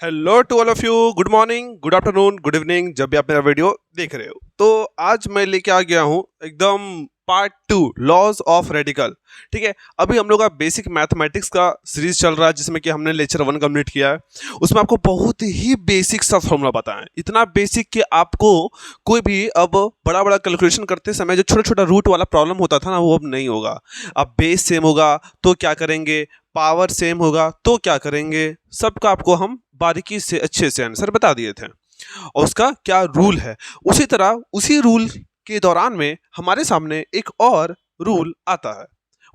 Hello to all of you. Good morning, good afternoon, good evening, जब भी आप मेरा वीडियो देख रहे हो। तो आज मैं लेके आ गया हूँ एकदम पार्ट 2 लॉज ऑफ रेडिकल। ठीक है, अभी हम लोग का बेसिक मैथमेटिक्स का सीरीज चल रहा है जिसमें कि हमने लेक्चर 1 कंप्लीट किया है। उसमें आपको बहुत ही बेसिक सा फॉर्मूला बताएं, इतना बेसिक कि आपको कोई भी अब बड़ा बड़ा कैलकुलेशन करते समय जो छोटा छोटा रूट वाला प्रॉब्लम होता था ना, वो अब नहीं होगा। अब बेस सेम होगा तो क्या करेंगे, पावर सेम होगा तो क्या करेंगे, सबका आपको हम बारीकी से अच्छे से आंसर बता दिए थे और उसका क्या रूल है। उसी तरह उसी रूल के दौरान में हमारे सामने एक और रूल आता है।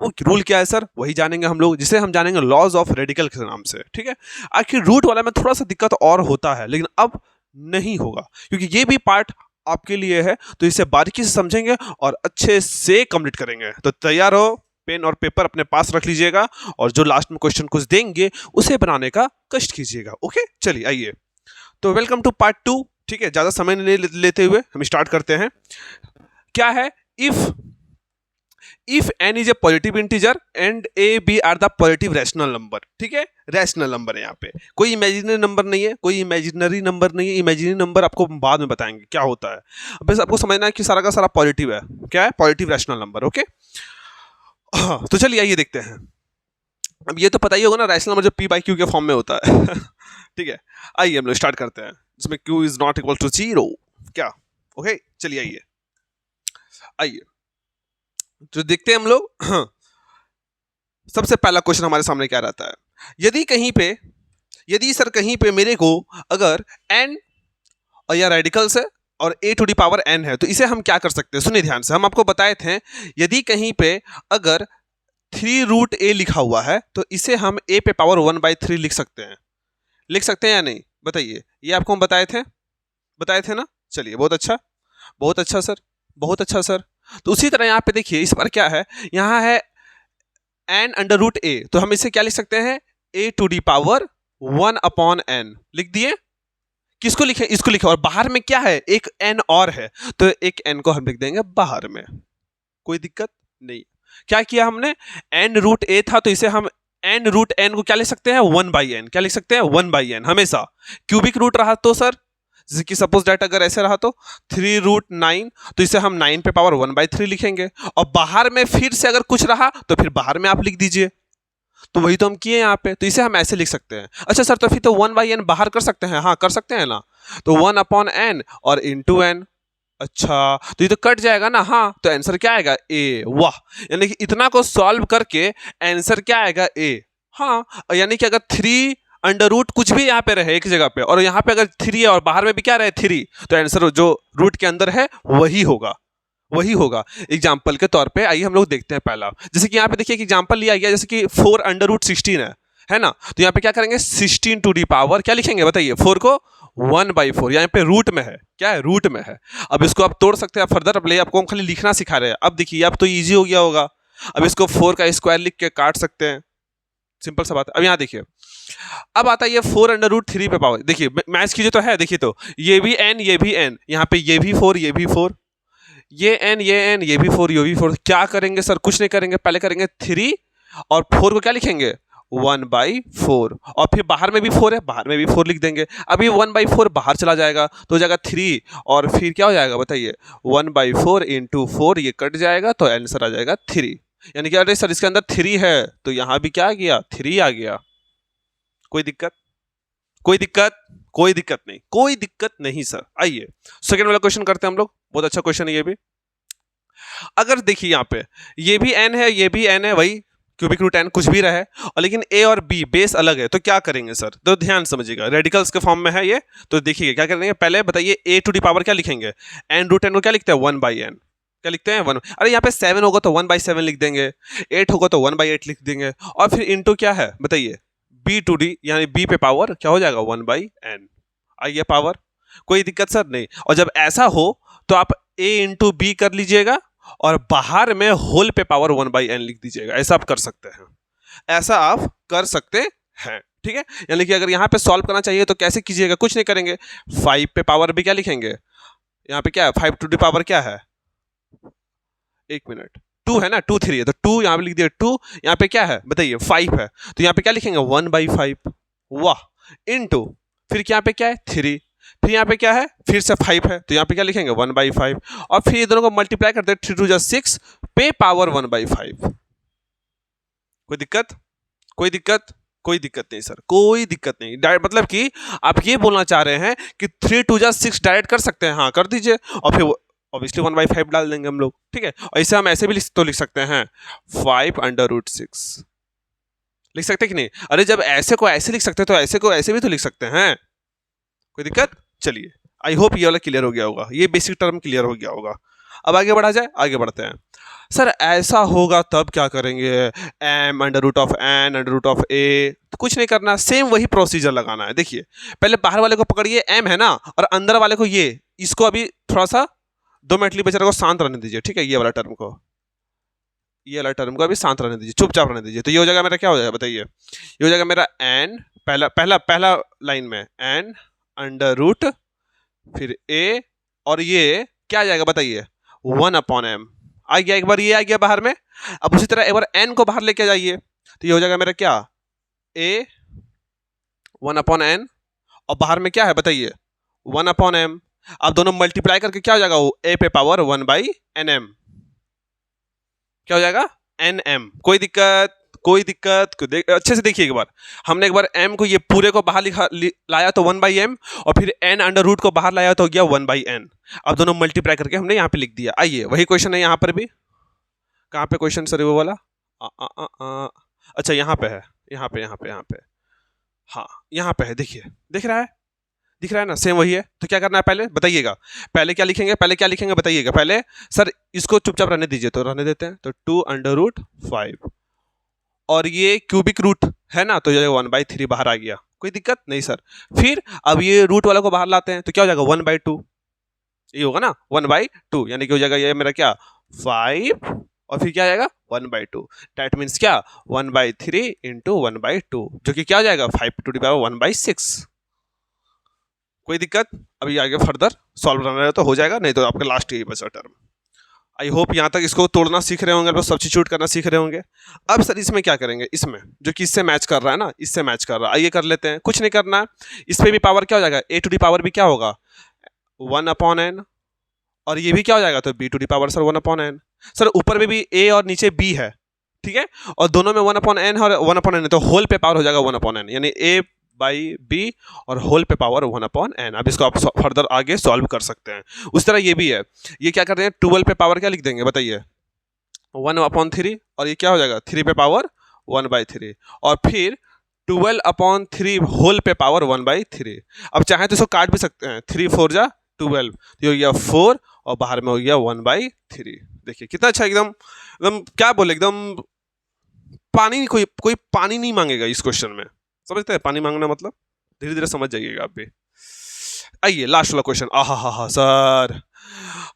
वो रूल क्या है सर, वही जानेंगे हम लोग, जिसे हम जानेंगे लॉज ऑफ रेडिकल के नाम से। ठीक है, आखिर रूट वाला में थोड़ा सा दिक्कत और होता है, लेकिन अब नहीं होगा क्योंकि ये भी पार्ट आपके लिए है, तो इसे बारीकी से समझेंगे और अच्छे से कंप्लीट करेंगे। तो तैयार हो, पेन और पेपर अपने पास रख लीजिएगा और जो लास्ट में क्वेश्चन कुछ देंगे उसे बनाने का कष्ट कीजिएगा। ओके, चलिए आइए। तो वेलकम टू पार्ट 2। ठीक है, ज्यादा समय नहीं लेते हुए हम स्टार्ट करते हैं। क्या है, if n is a positive integer and a b are the positive rational number. ठीक है, रैशनल नंबर है, यहाँ पे कोई इमेजिनरी नंबर नहीं है, कोई इमेजिनरी नंबर नहीं है। इमेजिनरी नंबर आपको बाद में बताएंगे क्या होता है, बस आपको समझना है कि सारा का सारा पॉजिटिव है। क्या है, पॉजिटिव रैशनल नंबर। ओके, तो चलिए आइए देखते हैं। अब ये तो पता ही होगा ना, रैशनल नंबर जो p बाई क्यू के फॉर्म में होता है। ठीक है, आइए हम लोग स्टार्ट करते हैं जिसमें q is not equal to 0। क्या, ओके चलिए आइए आइए तो देखते हैं हम लोग। सबसे पहला क्वेश्चन हमारे सामने क्या रहता है, यदि सर कहीं पे मेरे को अगर n और या रेडिकल्स है और a to the power n है, तो इसे हम क्या कर सकते हैं। सुनिए ध्यान से, हम आपको बताए थे यदि कहीं पे अगर 3 रूट a लिखा हुआ है तो इसे हम a पे पावर 1/3 लिख सकते हैं या नहीं, बताइए। ये आपको हम बताए थे ना। चलिए, बहुत अच्छा सर, बहुत अच्छा सर। तो उसी तरह यहाँ पे देखिए, इस पर क्या है, यहाँ है n अंडर रूट a, तो हम इसे क्या लिख सकते हैं, a to the power 1/n लिख दिए। किसको लिखे, इसको लिखे, और बाहर में क्या है, एक n और है, तो एक n को हम लिख देंगे बाहर में, कोई दिक्कत नहीं। क्या किया हमने, n रूट a था तो इसे हम n रूट n को क्या लिख सकते हैं, 1/n। क्या लिख सकते हैं, 1/n। हमेशा क्यूबिक रूट रहा तो सर, जैसे कि सपोज दैट अगर ऐसे रहा तो 3 रूट 9, तो इसे हम 9 पे पावर 1/3 लिखेंगे। और बाहर में फिर से अगर कुछ रहा तो फिर बाहर में आप लिख दीजिए, तो वही तो हम किए यहाँ पे, तो इसे हम ऐसे लिख सकते हैं। अच्छा सर, तो फिर तो 1/n बाहर कर सकते हैं, हाँ कर सकते हैं ना, तो 1/n और इंटू n। अच्छा, तो ये तो कट जाएगा ना, हाँ, तो आंसर क्या आएगा, ए। वाह, यानी कि इतना को सॉल्व करके आंसर क्या आएगा, ए। हाँ, यानी कि अगर 3 अंडर रूट कुछ भी यहाँ पे रहे एक जगह पे, और यहाँ पे अगर 3 है और बाहर में भी क्या रहे 3, तो आंसर जो रूट के अंदर है वही होगा। एग्जाम्पल के तौर पे आइए हम लोग देखते हैं पहला, जैसे कि यहाँ पे देखिए एग्जाम्पल लिया गया, जैसे कि 4 अंडर रूट 16 है ना, तो यहाँ पे क्या करेंगे, 16 टू दी पावर क्या लिखेंगे, बताइए, 4 को 1/4, यहाँ पे रूट में है, क्या है, रूट में है। अब इसको आप तोड़ सकते हैं फर्दर, अब ले आपको हम खाली लिखना सिखा रहे हैं। अब देखिए, अब तो ईजी हो गया होगा, अब इसको 4 का स्क्वायर लिख के काट सकते हैं, सिंपल सा बात है। अब यहाँ देखिए, अब आता है ये 4 अंडर रूट 3 पे पावर, देखिए मैच कीजिए तो है, देखिए तो ये भी n ये भी n, यहाँ पे ये भी 4 ये भी 4, ये n ये n ये भी 4 ये भी 4। क्या करेंगे सर, कुछ नहीं करेंगे, पहले करेंगे 3 और 4 को क्या लिखेंगे, 1/4, और फिर बाहर में भी 4 है, बाहर में भी 4 लिख देंगे। अभी 1/4 बाहर चला जाएगा तो हो जाएगा 3, और फिर क्या हो जाएगा बताइए, 1/4 इंटू 4, ये कट जाएगा तो आंसर आ जाएगा 3। यानी कि अरे सर इसके अंदर 3 है तो यहाँ भी क्या आ गया, 3 आ गया। कोई दिक्कत, कोई दिक्कत नहीं सर। आइए सेकंड वाला क्वेश्चन करते हैं हम लोग, बहुत अच्छा क्वेश्चन है ये भी। अगर देखिए यहाँ पे ये भी n है ये भी n है, वही क्यूबिक रूट n कुछ भी रहे, और लेकिन a और b बेस अलग है, तो क्या करेंगे सर, तो ध्यान समझिएगा, रेडिकल्स के फॉर्म में है ये, तो देखिए क्या करेंगे, पहले बताइए a टू दी पावर क्या लिखेंगे, n रूट n को क्या लिखते हैं, 1/n। क्या लिखते हैं, 1। अरे यहाँ पे 7 होगा तो 1/7 लिख देंगे, 8 होगा तो 1/8 लिख देंगे, और फिर इंटू क्या है बताइए, b टू डी, यानी b पे पावर क्या हो जाएगा, 1/n। आइए पावर, कोई दिक्कत सर नहीं। और जब ऐसा हो तो आप a इंटू बी कर लीजिएगा और बाहर में होल पे पावर 1/n लिख दीजिएगा। ऐसा आप कर सकते हैं, ठीक है। यानी कि अगर यहाँ पे सॉल्व करना चाहिए तो कैसे कीजिएगा, कुछ नहीं करेंगे, 5 पे पावर भी क्या लिखेंगे, यहाँ पे क्या है, 5 टू दी पावर क्या है, 1 मिनट, 2 है ना, 2 3 है तो 2 यहाँ पे लिख दिया, 2 यहाँ पे क्या है बताइए, 5 है, तो यहाँ पे क्या लिखेंगे, 1/5। वाह, इनटू फिर यहाँ पे क्या है 3, फिर यहाँ पे क्या है फिर से 5 है, तो यहाँ पे क्या लिखेंगे 1/5, और फिर ये दोनों को मल्टीप्लाई करते हैं 3 2 6 पे पावर 1/5। कोई दिक्कत? कोई दिक्कत? कोई दिक्कत नहीं सर, कोई दिक्कत नहीं। डायरेक्ट मतलब कि आप ये बोलना चाह रहे हैं कि 3 2 6 डायरेक्ट कर सकते हैं, हाँ कर दीजिए, और फिर ऑब्वियसली 1/5 डाल देंगे हम लोग, ठीक है। और इसे हम ऐसे भी लिख सकते हैं 5/√6 लिख सकते कि नहीं? अरे जब ऐसे को ऐसे लिख सकते हैं तो ऐसे को ऐसे भी तो लिख सकते हैं, कोई दिक्कत? चलिए, आई होप ये वाला क्लियर हो गया होगा, ये बेसिक टर्म क्लियर हो गया होगा। अब आगे बढ़ा जाए, आगे बढ़ते हैं। सर ऐसा होगा तब क्या करेंगे? m√n√a, तो कुछ नहीं करना, सेम वही प्रोसीजर लगाना है। देखिए पहले बाहर वाले को पकड़िए m है ना, और अंदर वाले को ये, इसको अभी थोड़ा सा 2 मिनट लिए बेचारे को शांत रहने दीजिए, ठीक है। ये वाला टर्म को, ये वाला टर्म को अभी शांत रहने दीजिए, चुपचाप रहने दीजिए। तो ये हो जाएगा मेरा, क्या हो जाएगा बताइए? ये हो जाएगा मेरा n, पहला लाइन में n√, फिर a, और ये क्या आ जाएगा बताइए? 1/m आ गया, एक बार ये आ गया बाहर में। अब उसी तरह एक बार n को बाहर लेके जाइए, तो ये हो जाएगा मेरा क्या? a 1/n, और बाहर में क्या है बताइए? 1/m। अब दोनों मल्टीप्लाई करके क्या हो जाएगा? वो a पे पावर 1/nm, क्या हो जाएगा? nm। कोई दिक्कत? कोई दिक्कत? अच्छे से देखिए एक बार, हमने एक बार m को ये पूरे को बाहर लाया तो 1/m, और फिर n√, को बाहर लाया तो हो गया 1/n। अब दोनों मल्टीप्लाई करके हमने यहाँ पे लिख दिया। आइए वही क्वेश्चन है यहाँ पर भी। कहाँ पे क्वेश्चन सर वो वाला? अच्छा यहाँ पे है, यहाँ पे हाँ यहाँ पे है, देखिए दिख रहा है, दिख रहा है ना, सेम वही है। तो क्या करना है पहले बताइएगा, पहले क्या लिखेंगे बताइएगा? पहले सर इसको चुपचाप रहने दीजिए, तो रहने देते हैं, तो 2√5, और ये क्यूबिक रूट है ना, तो ये 1/3 बाहर आ गया, कोई दिक्कत नहीं सर। फिर अब ये रूट वाला को बाहर लाते हैं, तो क्या हो जाएगा? 1/2, ये होगा ना 1/2, यानी कि हो जाएगा ये मेरा क्या? 5, और फिर क्या आएगा? 1/2। दैट मीन्स क्या? 1/3 इंटू 1/2, जो कि क्या हो जाएगा? 5⁻1/6। कोई दिक्कत? अभी आगे फर्दर सॉल्व करना है तो हो जाएगा, नहीं तो आपका लास्ट यही बचा टर्म। आई होप यहाँ तक इसको तोड़ना सीख रहे होंगे, सब्स्टिट्यूट करना सीख रहे होंगे। अब सर इसमें क्या करेंगे? इसमें जो कि इससे मैच कर रहा है ना, इससे मैच कर रहा है, आइए कर लेते हैं। कुछ नहीं करना है, इस पे भी पावर क्या हो जाएगा? a⁻ भी क्या होगा? 1/n, और ये भी क्या हो जाएगा? तो b⁻ सर 1/n। सर ऊपर में भी a और नीचे b है, ठीक है, और दोनों में 1/n और 1/n है, तो होल पे पावर हो जाएगा 1/n, यानी a/b और होल पे पावर 1/n। अब इसको आप फर्दर आगे सॉल्व कर सकते हैं। उस तरह ये भी है, ये क्या कर रहे हैं? 12 पे पावर क्या लिख देंगे बताइए? 1/3, और ये क्या हो जाएगा? 3 पे पावर 1/3, और फिर 12/3 होल पे पावर 1/3। अब चाहे तो इसको काट भी सकते हैं, 3 4 जा 12, तो ये हो गया 4, और बाहर में हो गया 1/3। देखिए कितना अच्छा, एकदम एकदम क्या बोले, एकदम पानी, कोई पानी नहीं मांगेगा इस क्वेश्चन में, समझते हैं? पानी मांगना मतलब धीरे धीरे समझ जाइएगा आप भी। आइए लास्ट वाला क्वेश्चन। आहा सर,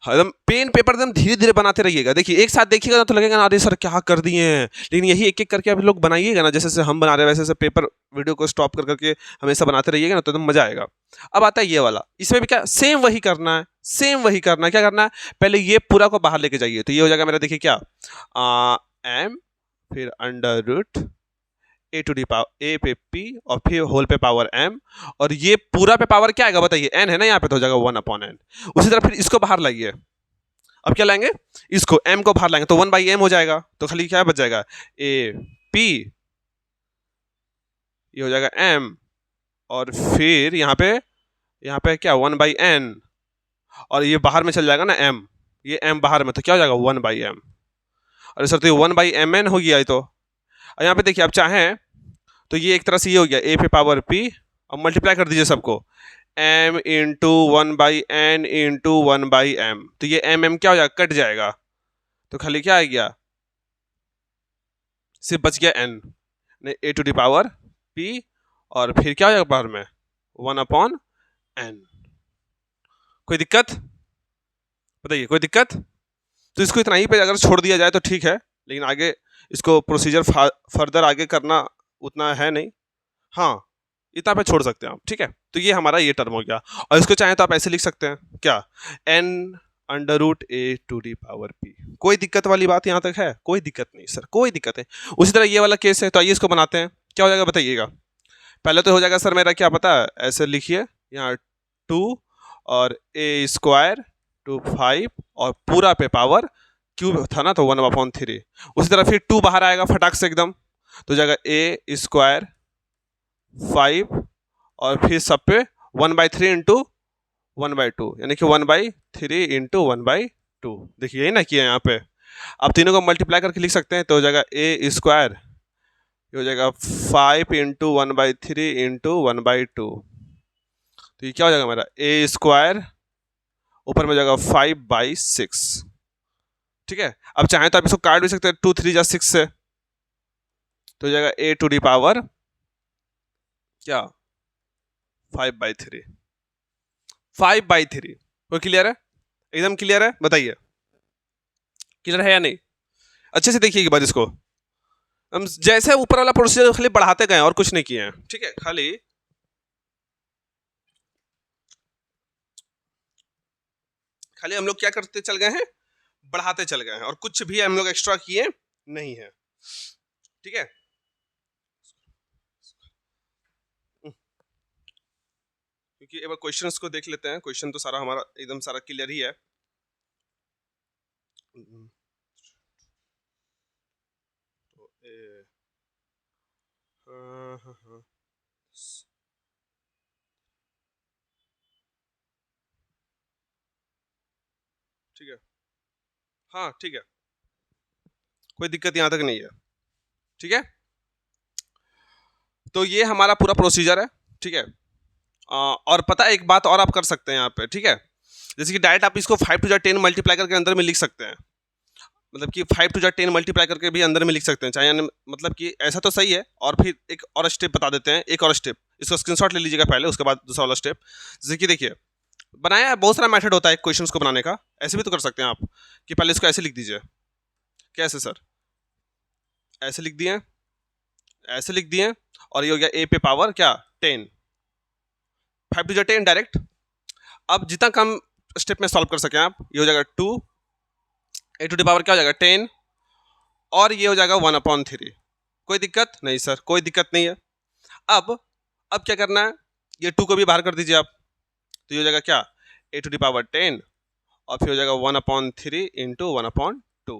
एकदम पेन पेपर एकदम धीरे धीरे बनाते रहिएगा। देखिए एक साथ देखिएगा ना तो लगेगा ना अरे सर क्या कर दिए हैं, लेकिन यही एक एक करके आप लोग बनाइएगा ना, जैसे हम बना रहे हैं वैसे पेपर वीडियो को स्टॉप कर करके हमेशा बनाते रहिएगा ना, तो एकदम मजा आएगा। अब आता है ये वाला, इसमें भी क्या सेम वही करना है, सेम वही करना है। क्या करना है? पहले ये पूरा को बाहर लेके जाइए, तो ये हो जाएगा मेरा, देखिए क्या, m, फिर √ a पे p, और फिर होल पे पावर m, और ये पूरा पे पावर क्या आएगा बताइए? n है ना यहाँ पे, तो हो जाएगा 1/n। उसी तरह फिर इसको बाहर लाइए, अब क्या लाएंगे? इसको m को बाहर लाएंगे, तो 1/m हो जाएगा, तो खाली क्या बच जाएगा? a p, ये हो जाएगा m, और फिर यहाँ पे क्या 1/n, और ये बाहर में चल जाएगा ना m, ये m बाहर में, तो क्या हो जाएगा? 1/m। अरे सर तो ये 1/mn हो गया, ये तो। और यहाँ पे देखिए आप चाहें तो ये एक तरह से ये हो गया a पे पावर p, अब मल्टीप्लाई कर दीजिए सबको, m into 1/n into 1/m, तो ये m क्या हो जाएगा? कट जाएगा, तो खाली क्या आ गया? सिर्फ बच गया n, a⁻p, और फिर क्या हो जाएगा बाहर में? 1/n। कोई दिक्कत बताइए? कोई दिक्कत? तो इसको इतना ही पे अगर छोड़ दिया जाए तो ठीक है, लेकिन आगे इसको प्रोसीजर फर्दर आगे करना उतना है नहीं, हाँ इतना पे छोड़ सकते हैं आप, ठीक है। तो ये हमारा ये टर्म हो गया, और इसको चाहें तो आप ऐसे लिख सकते हैं, क्या, n√a⁻p। कोई दिक्कत वाली बात यहाँ तक है? कोई दिक्कत नहीं सर, कोई दिक्कत है। उसी तरह ये वाला केस है, तो आइए इसको बनाते हैं, क्या हो जाएगा बताइएगा? पहले तो हो जाएगा सर मेरा, क्या पता है, ऐसे लिखिए यहाँ 2 और ए स्क्वायर 2 5 और पूरा पे पावर क्यूब था ना, तो 1/3। उसी तरह फिर 2 बाहर आएगा फटाक से एकदम, तो हो जाएगा ए स्क्वायर 5 और फिर सब पे 1/3 इंटू 1/2, यानी कि 1/3 इंटू 1/2। देखिए यही ना किया यहाँ पे। अब तीनों को मल्टीप्लाई करके लिख सकते हैं, तो हो जाएगा ए स्क्वायर, ये हो जाएगा 5 इंटू 1/3 इंटू 1/2। तो ये क्या हो जाएगा मेरा, ए स्क्वायर ऊपर में हो जाएगा 5/6। ठीक है, अब चाहे तो आप इसको काट भी सकते हैं 2 3 जा 6 से, तो हो जाएगा ए टू दी पावर क्या 5/3। 5/3 वो क्लियर है, एकदम क्लियर है, बताइए क्लियर है या नहीं। अच्छे से देखिए एक बार इसको, हम जैसे ऊपर वाला प्रोसीजर खाली बढ़ाते गए और कुछ नहीं किए हैं। ठीक है, खाली हम लोग क्या करते चल गए हैं, बढ़ाते चल गए हैं, और कुछ भी हम लोग एक्स्ट्रा किए नहीं है। ठीक है, क्योंकि एक बार क्वेश्चंस को देख लेते हैं, क्वेश्चन तो सारा हमारा एकदम सारा क्लियर ही है। तो हाँ, ठीक है, हाँ ठीक है, कोई दिक्कत यहाँ तक नहीं है। ठीक है, तो ये हमारा पूरा प्रोसीजर है। ठीक है, और पता है एक बात और आप कर सकते हैं यहाँ पे। ठीक है, जैसे कि डायरेक्ट आप इसको 5 टू 10 मल्टीप्लाई करके अंदर में लिख सकते हैं, मतलब कि 5 टू 10 मल्टीप्लाई करके भी अंदर में लिख सकते हैं, चाहे मतलब कि ऐसा तो सही है। और फिर एक और स्टेप बता देते हैं, एक और स्टेप, इसको स्क्रीनशॉट ले लीजिएगा पहले, उसके बाद दूसरा वाला स्टेप। जैसे कि देखिए, बनाया बहुत सारा मेथड होता है क्वेश्चन को बनाने का, ऐसे भी तो कर सकते हैं आप कि पहले इसको ऐसे लिख दीजिए। कैसे सर, ऐसे लिख दिए, ऐसे लिख दिए, और ये हो गया ए पे पावर क्या 10, 5 टू 10 डायरेक्ट। अब जितना कम स्टेप में सॉल्व कर सकें आप, ये हो जाएगा 2 ए टू द पावर क्या हो जाएगा 10, और ये हो जाएगा 1/3। कोई दिक्कत नहीं सर, कोई दिक्कत नहीं है। अब क्या करना है, ये 2 को भी बाहर कर दीजिए आप, तो ये हो जाएगा क्या ए टू द पावर 10, और फिर हो जाएगा 1/3 इंटू 1/2, तो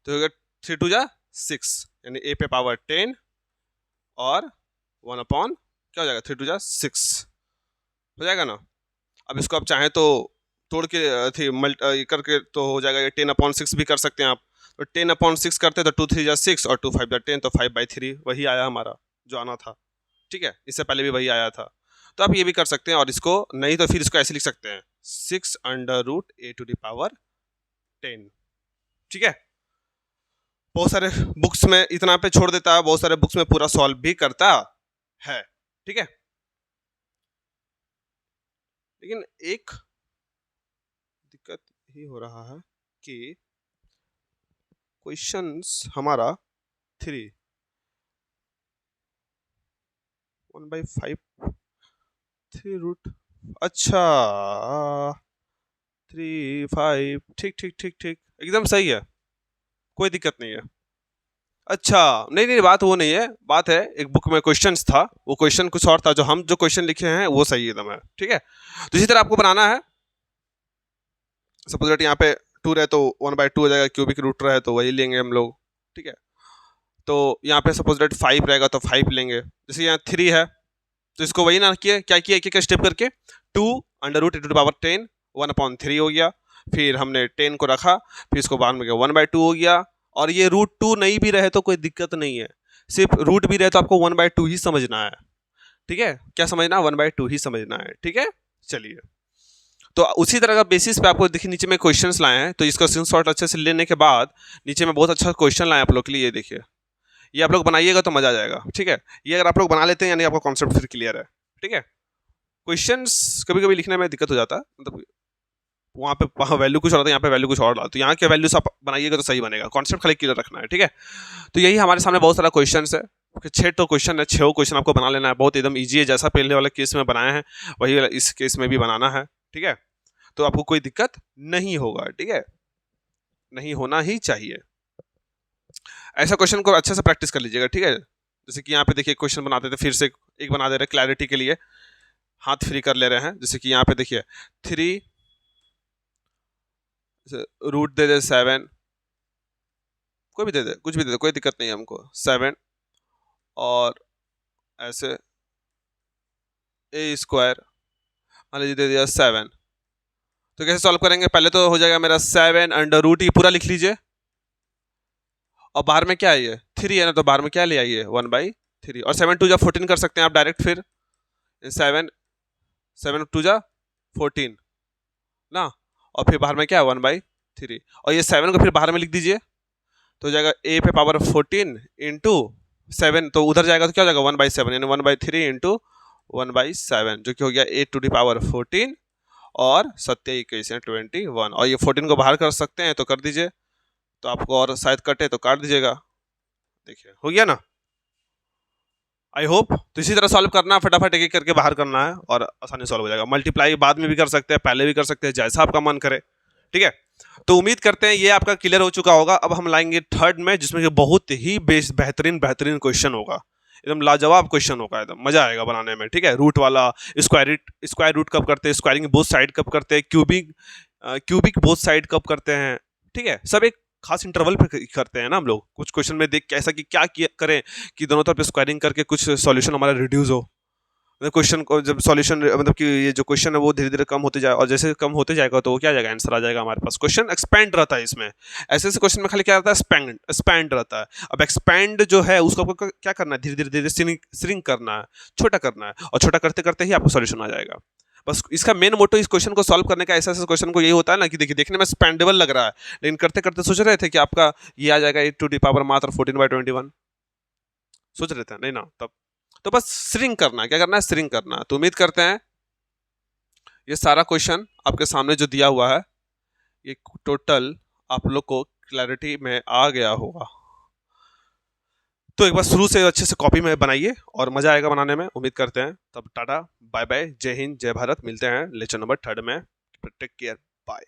हो गया 3 2 जा 6, यानी ए पे पावर 10 और 1 क्या हो जाएगा 3 2 जा 6 हो जाएगा ना। अब इसको आप चाहें तो तोड़ के करके तो हो जाएगा, ये 10/6 भी कर सकते हैं आप, तो 10/6 करते तो 2 3 जा 6 और 2 5 जा 10, तो 5/3 वही आया हमारा जो आना था। ठीक है, इससे पहले भी वही आया था, तो आप ये भी कर सकते हैं। और इसको नहीं तो फिर इसको ऐसे लिख सकते हैं 6 √ a टू द पावर 10। ठीक है, बहुत सारे बुक्स में इतना पे छोड़ देता है, बहुत सारे बुक्स में पूरा सॉल्व भी करता है। ठीक है, लेकिन एक दिक्कत ही हो रहा है कि क्वेश्चंस हमारा 1/5 3 √ अच्छा 3 5, ठीक ठीक ठीक ठीक, एकदम सही है, कोई दिक्कत नहीं है। अच्छा नहीं नहीं, बात वो नहीं है, बात है एक बुक में क्वेश्चंस था, वो क्वेश्चन कुछ और था, जो हम जो क्वेश्चन लिखे हैं वो सही एकदम है। ठीक है, तो इसी तरह आपको बनाना है। सपोज दैट यहाँ पे 2 रहे तो 1/2 हो जाएगा, क्यूबिक रूट रहे तो वही लेंगे हम लोग। ठीक है, तो यहाँ पे सपोज दैट 5 रहेगा तो 5 लेंगे। जैसे यहाँ 3 है तो इसको वही ना किया, क्या किया एक एक स्टेप करके, 2 √ a टू द पावर 10 1/3 हो गया, फिर हमने 10 को रखा, फिर इसको बाद में 1/2 हो गया। और ये √2 नहीं भी रहे तो कोई दिक्कत नहीं है, सिर्फ रूट भी रहे तो आपको 1/2 ही समझना है। ठीक है, क्या समझना, 1/2 ही समझना है। ठीक है, चलिए, तो उसी तरह का बेसिस पे आपको देखिए नीचे में क्वेश्चंस लाए हैं, तो इसका स्क्रीनशॉट अच्छे से लेने के बाद नीचे में बहुत अच्छा क्वेश्चन लाए आप लोग के लिए, ये देखिए, ये आप लोग बनाइएगा तो मजा आ जाएगा। ठीक है, ये अगर आप लोग बना लेते हैं यानी आपका कॉन्सेप्ट फिर क्लियर है। ठीक है, क्वेश्चंस कभी कभी लिखने में दिक्कत हो जाता है, मतलब वहाँ पे वैल्यू कुछ और आता है, यहाँ पे वैल्यू कुछ और डालते, तो यहाँ के वैल्यूज आप बनाइएगा तो सही बनेगा, कॉन्सेप्ट खाली क्लियर रखना है। ठीक है, तो यही हमारे सामने बहुत सारा क्वेश्चन है, 6 तो क्वेश्चन है, 6 क्वेश्चन आपको बना लेना है, बहुत एकदम ईजी है, जैसा पहले वाले केस में बनाए हैं वही इस केस में भी बनाना है। ठीक है, तो आपको कोई दिक्कत नहीं होगा। ठीक है, नहीं होना ही चाहिए, ऐसा क्वेश्चन को अच्छे से प्रैक्टिस कर लीजिएगा। ठीक है, जैसे कि यहाँ पे देखिए क्वेश्चन बनाते थे, फिर से एक बना दे रहे क्लैरिटी के लिए, हाथ फ्री कर ले रहे हैं। जैसे कि यहाँ पे देखिए 3 रूट दे दे 7, कोई भी दे दे, कुछ भी दे दे, कोई दिक्कत नहीं है हमको, 7 और ऐसे a स्क्वायर मान लीजिए दे दिया 7। तो कैसे सॉल्व करेंगे, पहले तो हो जाएगा मेरा 7 अंडर रूट, ये पूरा लिख लीजिए, और बाहर में क्या है ये 3 है ना, तो बाहर में क्या ले आइए 1/3, और 7 2 जा 14 कर सकते हैं आप डायरेक्ट, फिर 7 2 जा 14 ना, और फिर बाहर में क्या है 1/3, और ये 7 को फिर बाहर में लिख दीजिए, तो हो जाएगा a पे पावर 14 इंटू 7, तो उधर जाएगा तो क्या हो जाएगा 1/7, यानी 1/3 इंटू 1/7, जो कि हो गया a टू दी पावर 14 और 7 21 21, और ये 14 को बाहर कर सकते हैं तो कर दीजिए, तो आपको और शायद कटे तो काट दीजिएगा, देखिए हो गया ना। आई होप, तो इसी तरह सॉल्व करना, फटाफट एक एक करके बाहर करना है और आसानी सॉल्व हो जाएगा। मल्टीप्लाई बाद में भी कर सकते हैं, पहले भी कर सकते हैं, जैसा आपका मन करे, ठीक है। तो उम्मीद करते हैं ये आपका क्लियर हो चुका होगा। अब हम लाएंगे थर्ड में, जिसमें कि बहुत ही बेहतरीन क्वेश्चन होगा, एकदम लाजवाब क्वेश्चन होगा, एकदम मजा आएगा बनाने में, ठीक है। रूट वाला, स्क्वायर रूट कब करते हैं, स्क्वायरिंग बोथ साइड कब करते हैं, क्यूबिक बोथ साइड कब करते हैं, ठीक है। सब एक खास इंटरवल पे करते हैं ना हम लोग, कुछ क्वेश्चन में देख के ऐसा कि क्या करें कि दोनों तरफ स्क्वायरिंग करके कुछ सॉल्यूशन हमारा रिड्यूस हो, क्वेश्चन को जब सॉल्यूशन मतलब कि ये जो क्वेश्चन है वो धीरे धीरे कम होते जाए, और जैसे कम होते जाएगा तो वो क्या आ जाएगा, आंसर आ जाएगा हमारे पास। क्वेश्चन एक्सपेंड रहता है इसमें, ऐसे ऐसे क्वेश्चन में खाली क्या रहता है, एक्सपैंड रहता है। अब एक्सपैंड जो है उसको आपको क्या करना है, धीरे धीरे श्रिंक करना है, छोटा करना है, और छोटा करते करते ही आपको सॉल्यूशन आ जाएगा। बस इसका मेन मोटो इस क्वेश्चन को सॉल्व करने का, ऐसा ऐसा क्वेश्चन को यही होता है ना कि देखिए देखने में स्पेंडेबल लग रहा है, लेकिन करते करते सोच रहे थे कि आपका ये आ जाएगा 8 टू दी पावर मात्र 14/21, सोच रहे थे नहीं ना तब। तो बस श्रिंक करना है, क्या करना है, श्रिंक करना है। तो उम्मीद करते हैं ये सारा क्वेश्चन आपके सामने जो दिया हुआ है ये टोटल आप लोग को क्लैरिटी में आ गया होगा। तो एक बार शुरू से अच्छे से कॉपी में बनाइए और मजा आएगा बनाने में, उम्मीद करते हैं। तब टाटा बाय बाय, जय हिंद जय भारत, मिलते हैं लेक्चर नंबर 3 में, टेक केयर, बाय।